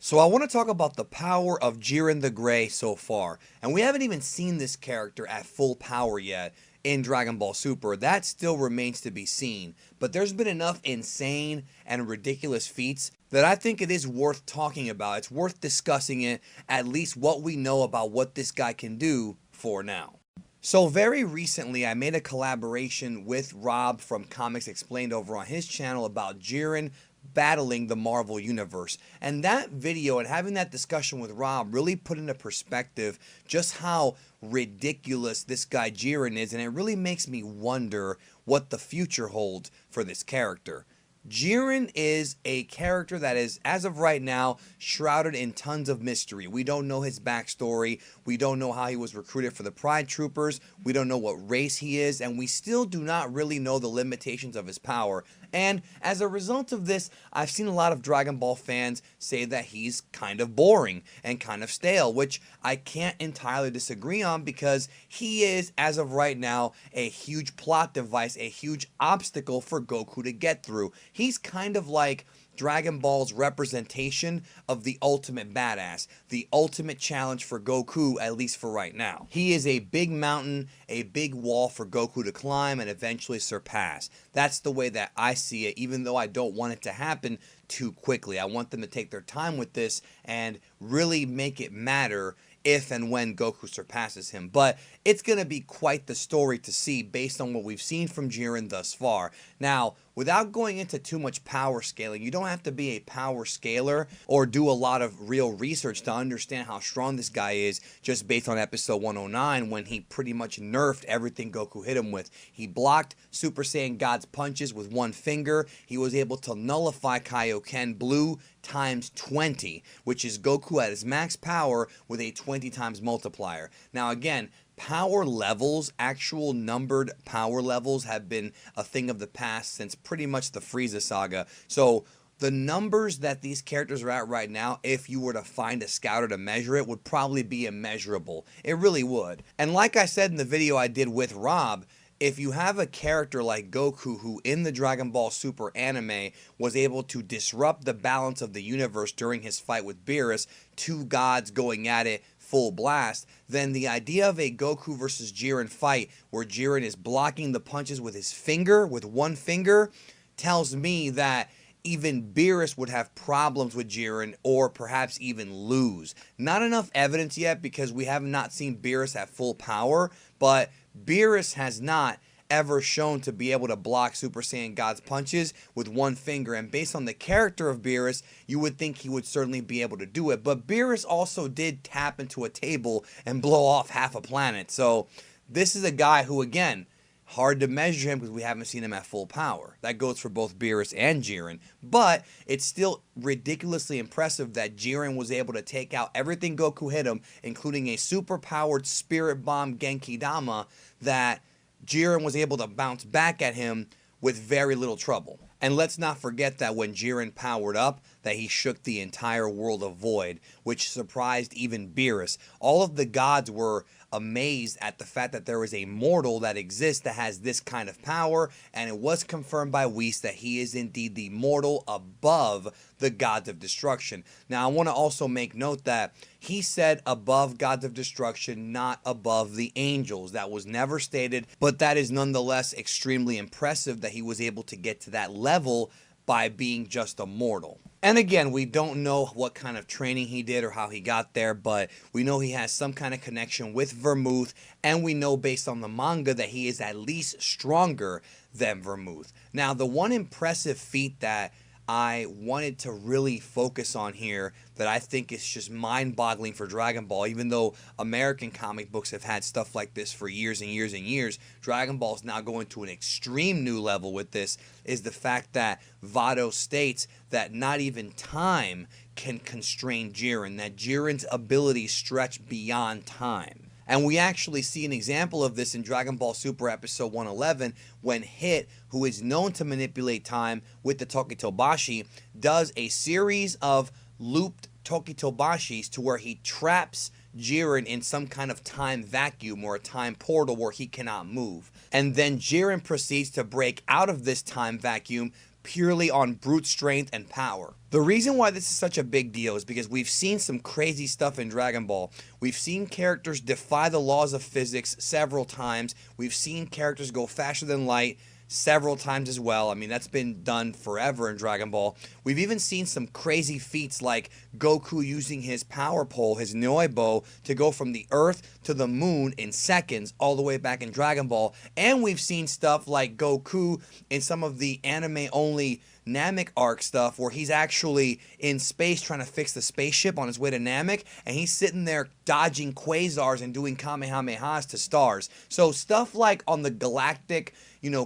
So I want to talk about the power of Jiren the Grey so far. And we haven't even seen this character at full power yet in Dragon Ball Super. That still remains to be seen. But there's been enough insane and ridiculous feats that I think it is worth talking about. It's worth discussing it, at least what we know about what this guy can do for now. So very recently, I made a collaboration with Rob from Comics Explained over on his channel about Jiren battling the Marvel Universe. And that video and having that discussion with Rob really put into perspective just how ridiculous this guy Jiren is, and it really makes me wonder what the future holds for this character. Jiren is a character that is, as of right now, shrouded in tons of mystery. We don't know his backstory. We don't know how he was recruited for the Pride Troopers. We don't know what race he is. And we still do not really know the limitations of his power. And as a result of this, I've seen a lot of Dragon Ball fans say that he's kind of boring and kind of stale, which I can't entirely disagree on because he is, as of right now, a huge plot device, a huge obstacle for Goku to get through. He's kind of like Dragon Ball's representation of the ultimate badass, the ultimate challenge for Goku, at least for right now. He is a big mountain, a big wall for Goku to climb and eventually surpass. That's the way that I see it, even though I don't want it to happen too quickly. I want them to take their time with this and really make it matter if and when Goku surpasses him. But it's going to be quite the story to see based on what we've seen from Jiren thus far. Now, without going into too much power scaling, you don't have to be a power scaler or do a lot of real research to understand how strong this guy is just based on episode 109 when he pretty much nerfed everything Goku hit him with. He blocked Super Saiyan God's punches with one finger. He was able to nullify Kaioken Blue times 20, which is Goku at his max power with a 20 times multiplier. Now again, power levels, actual numbered power levels, have been a thing of the past since pretty much the Frieza saga. So the numbers that these characters are at right now, if you were to find a scouter to measure it, would probably be immeasurable. It really would. And like I said in the video I did with Rob, if you have a character like Goku who in the Dragon Ball Super anime was able to disrupt the balance of the universe during his fight with Beerus, two gods going at it full blast, then the idea of a Goku versus Jiren fight where Jiren is blocking the punches with his finger, with one finger, tells me that even Beerus would have problems with Jiren or perhaps even lose. Not enough evidence yet because we have not seen Beerus at full power, but Beerus has not ever shown to be able to block Super Saiyan God's punches with one finger, and based on the character of Beerus, you would think he would certainly be able to do it. But Beerus also did tap into a table and blow off half a planet, so this is a guy who, again, hard to measure him because we haven't seen him at full power. That goes for both Beerus and Jiren. But it's still ridiculously impressive that Jiren was able to take out everything Goku hit him, including a super-powered Spirit Bomb Genki Dama, that Jiren was able to bounce back at him with very little trouble. And let's not forget that when Jiren powered up, that he shook the entire world of Void, which surprised even Beerus. All of the gods were amazed at the fact that there is a mortal that exists that has this kind of power, and it was confirmed by Whis that he is indeed the mortal above the gods of destruction. Now, I want to also make note that he said above gods of destruction, not above the angels. That was never stated, but that is nonetheless extremely impressive that he was able to get to that level by being just a mortal. And again, we don't know what kind of training he did or how he got there, but we know he has some kind of connection with Vermouth, and we know based on the manga that he is at least stronger than Vermouth. Now, the one impressive feat that I wanted to really focus on here that I think is just mind-boggling for Dragon Ball, even though American comic books have had stuff like this for years and years and years, Dragon Ball is now going to an extreme new level with this, is the fact that Vado states that not even time can constrain Jiren, that Jiren's abilities stretch beyond time. And we actually see an example of this in Dragon Ball Super episode 111 when Hit, who is known to manipulate time with the Tokitobashi, does a series of looped Tokitobashis to where he traps Jiren in some kind of time vacuum or a time portal where he cannot move. And then Jiren proceeds to break out of this time vacuum, purely on brute strength and power. The reason why this is such a big deal is because we've seen some crazy stuff in Dragon Ball. We've seen characters defy the laws of physics several times. We've seen characters go faster than light several times as well. I mean, that's been done forever in Dragon Ball. We've even seen some crazy feats like Goku using his power pole, his Noibo, to go from the Earth to the Moon in seconds all the way back in Dragon Ball. And we've seen stuff like Goku in some of the anime-only Namek arc stuff where he's actually in space trying to fix the spaceship on his way to Namek, and he's sitting there dodging quasars and doing kamehamehas to stars. So stuff like on the galactic,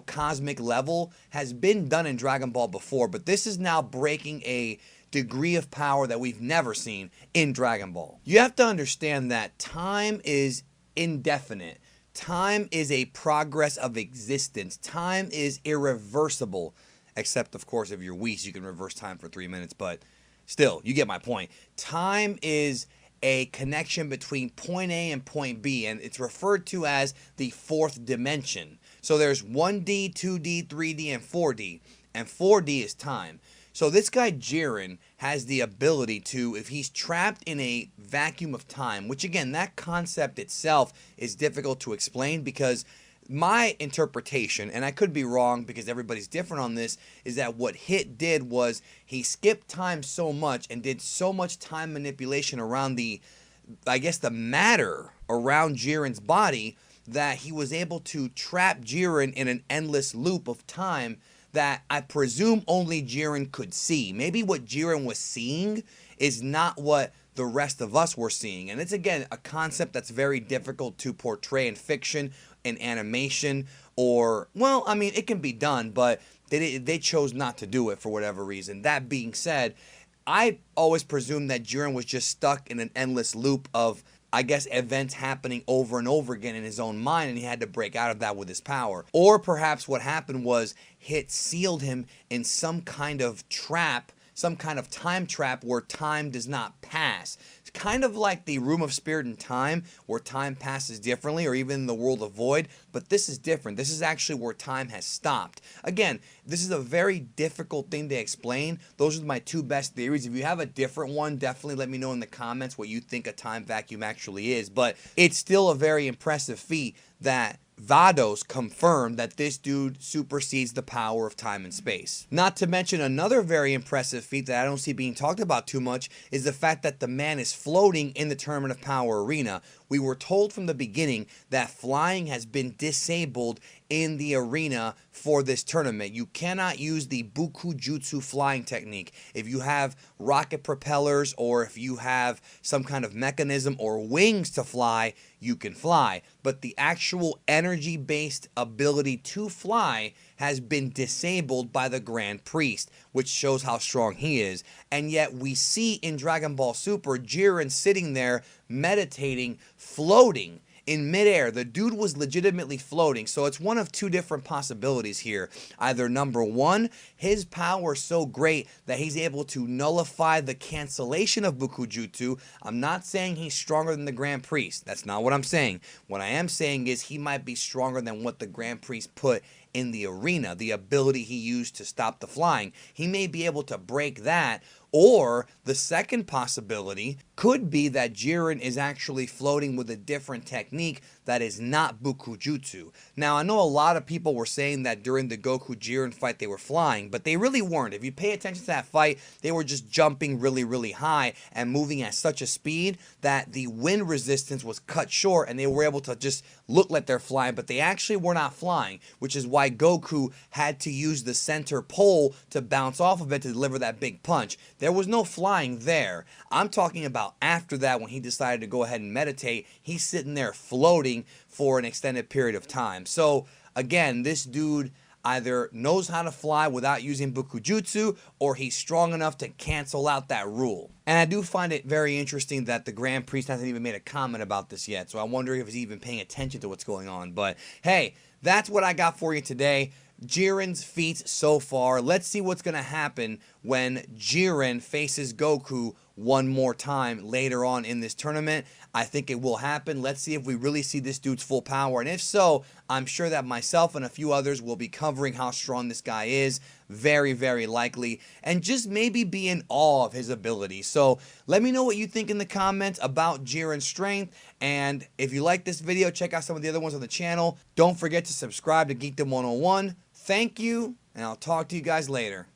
cosmic level has been done in Dragon Ball before, but this is now breaking a degree of power that we've never seen in Dragon Ball. You have to understand that time is indefinite. Time is a progress of existence. Time is irreversible. Except, of course, if you're Whis, you can reverse time for 3 minutes. But still, you get my point. Time is a connection between point A and point B. And it's referred to as the fourth dimension. So there's 1D, 2D, 3D, and 4D. And 4D is time. So this guy Jiren has the ability to, if he's trapped in a vacuum of time, which again, that concept itself is difficult to explain because my interpretation, and I could be wrong because everybody's different on this, is that what Hit did was he skipped time so much and did so much time manipulation around the matter around Jiren's body that he was able to trap Jiren in an endless loop of time that I presume only Jiren could see. Maybe what Jiren was seeing is not what the rest of us were seeing. And it's, again, a concept that's very difficult to portray in fiction, in animation, or, well, I mean, it can be done, but they chose not to do it for whatever reason. That being said, I always presumed that Jiren was just stuck in an endless loop of, events happening over and over again in his own mind, and he had to break out of that with his power. Or perhaps what happened was Hit sealed him in some kind of trap, some kind of time trap where time does not pass. It's kind of like the Room of Spirit and Time, where time passes differently, or even the World of Void, but this is different. This is actually where time has stopped. Again, this is a very difficult thing to explain. Those are my two best theories. If you have a different one, definitely let me know in the comments what you think a time vacuum actually is, but it's still a very impressive feat that Vados confirmed that this dude supersedes the power of time and space. Not to mention another very impressive feat that I don't see being talked about too much is the fact that the man is floating in the Tournament of Power arena. We were told from the beginning that flying has been disabled in the arena for this tournament. You cannot use the Buku Jutsu flying technique. If you have rocket propellers or if you have some kind of mechanism or wings to fly, you can fly. But the actual energy-based ability to fly has been disabled by the Grand Priest, which shows how strong he is. And yet we see in Dragon Ball Super, Jiren sitting there meditating, floating in midair. The dude was legitimately floating. So it's one of two different possibilities here. Either number one, his power is so great that he's able to nullify the cancellation of Bukujutsu. I'm not saying he's stronger than the Grand Priest. That's not what I'm saying. What I am saying is he might be stronger than what the Grand Priest put in the arena, the ability he used to stop the flying. He may be able to break that. Or the second possibility could be that Jiren is actually floating with a different technique that is not Bukujutsu. Now, I know a lot of people were saying that during the Goku Jiren fight they were flying, but they really weren't. If you pay attention to that fight, they were just jumping really, really high and moving at such a speed that the wind resistance was cut short and they were able to just look like they're flying, but they actually were not flying, which is why Goku had to use the center pole to bounce off of it to deliver that big punch. There was no flying there. I'm talking about after that when he decided to go ahead and meditate. He's sitting there floating for an extended period of time. So again, this dude either knows how to fly without using Bukujutsu, or he's strong enough to cancel out that rule. And I do find it very interesting that the Grand Priest hasn't even made a comment about this yet, so I wonder if he's even paying attention to what's going on. But hey, that's what I got for you today. Jiren's feats so far. Let's see what's going to happen when Jiren faces Goku one more time later on in this tournament. I think it will happen. Let's see if we really see this dude's full power. And if so, I'm sure that myself and a few others will be covering how strong this guy is. Very, very likely. And just maybe be in awe of his ability. So let me know what you think in the comments about Jiren's strength. And if you like this video, check out some of the other ones on the channel. Don't forget to subscribe to Geekdom 101. Thank you, and I'll talk to you guys later.